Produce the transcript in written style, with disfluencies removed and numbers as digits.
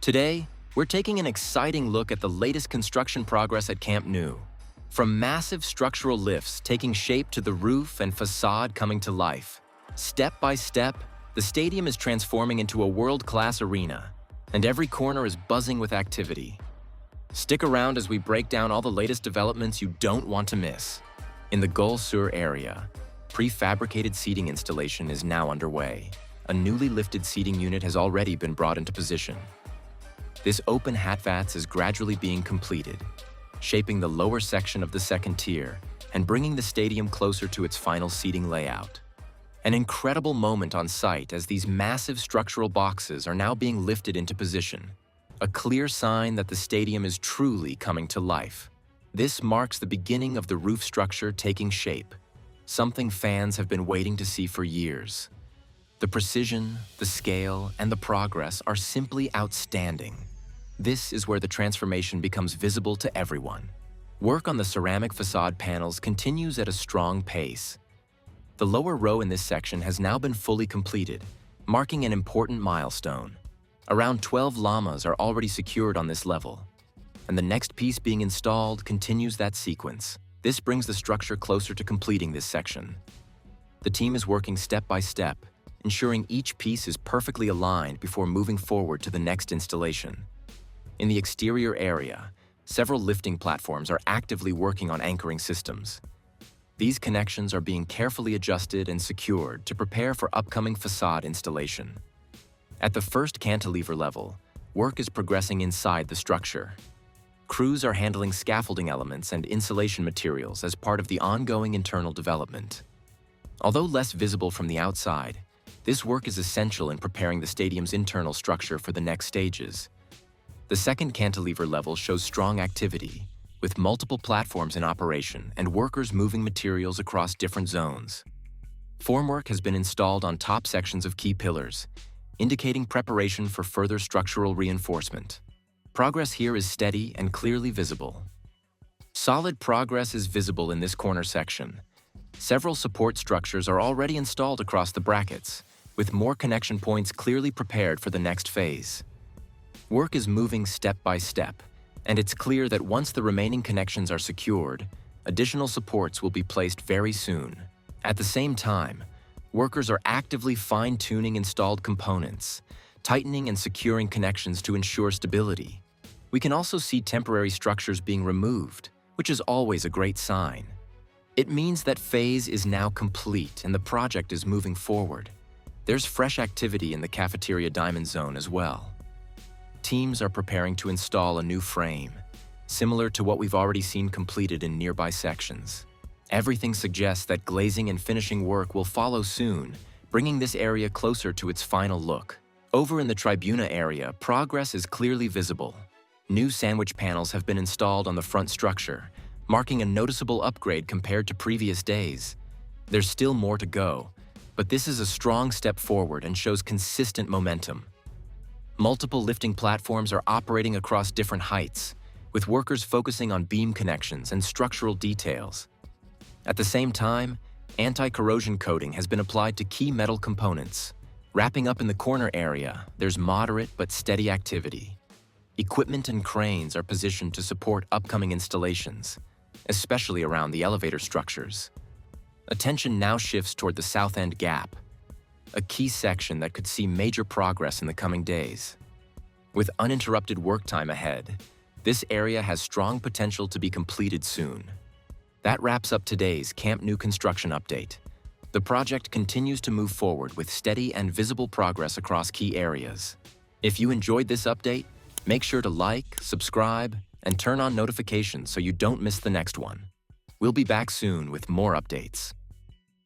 Today, we're taking an exciting look at the latest construction progress at Camp Nou. From massive structural lifts taking shape to the roof and facade coming to life. Step by step, the stadium is transforming into a world-class arena, and every corner is buzzing with activity. Stick around as we break down all the latest developments you don't want to miss. In the Gol Sur area, prefabricated seating installation is now underway. A newly lifted seating unit has already been brought into position. This open HVAC is gradually being completed, shaping the lower section of the second tier and bringing the stadium closer to its final seating layout. An incredible moment on site as these massive structural boxes are now being lifted into position, a clear sign that the stadium is truly coming to life. This marks the beginning of the roof structure taking shape, something fans have been waiting to see for years. The precision, the scale, and the progress are simply outstanding. This is where the transformation becomes visible to everyone. Work on the ceramic facade panels continues at a strong pace. The lower row in this section has now been fully completed, marking an important milestone. Around 12 lamas are already secured on this level, and the next piece being installed continues that sequence. This brings the structure closer to completing this section. The team is working step by step, ensuring each piece is perfectly aligned before moving forward to the next installation. In the exterior area, several lifting platforms are actively working on anchoring systems. These connections are being carefully adjusted and secured to prepare for upcoming facade installation. At the first cantilever level, work is progressing inside the structure. Crews are handling scaffolding elements and insulation materials as part of the ongoing internal development. Although less visible from the outside, this work is essential in preparing the stadium's internal structure for the next stages. The second cantilever level shows strong activity, with multiple platforms in operation and workers moving materials across different zones. Formwork has been installed on top sections of key pillars, indicating preparation for further structural reinforcement. Progress here is steady and clearly visible. Solid progress is visible in this corner section. Several support structures are already installed across the brackets, with more connection points clearly prepared for the next phase. Work is moving step by step, and it's clear that once the remaining connections are secured, additional supports will be placed very soon. At the same time, workers are actively fine-tuning installed components, tightening and securing connections to ensure stability. We can also see temporary structures being removed, which is always a great sign. It means that phase is now complete and the project is moving forward. There's fresh activity in the cafeteria diamond zone as well. Teams are preparing to install a new frame, similar to what we've already seen completed in nearby sections. Everything suggests that glazing and finishing work will follow soon, bringing this area closer to its final look. Over in the tribuna area, progress is clearly visible. New sandwich panels have been installed on the front structure, marking a noticeable upgrade compared to previous days. There's still more to go, but this is a strong step forward and shows consistent momentum. Multiple lifting platforms are operating across different heights, with workers focusing on beam connections and structural details. At the same time, anti-corrosion coating has been applied to key metal components. Wrapping up in the corner area, there's moderate but steady activity. Equipment and cranes are positioned to support upcoming installations, especially around the elevator structures. Attention now shifts toward the south end gap, a key section that could see major progress in the coming days. With uninterrupted work time ahead, this area has strong potential to be completed soon. That wraps up today's Camp Nou construction update. The project continues to move forward with steady and visible progress across key areas. If you enjoyed this update, make sure to like, subscribe, and turn on notifications so you don't miss the next one. We'll be back soon with more updates.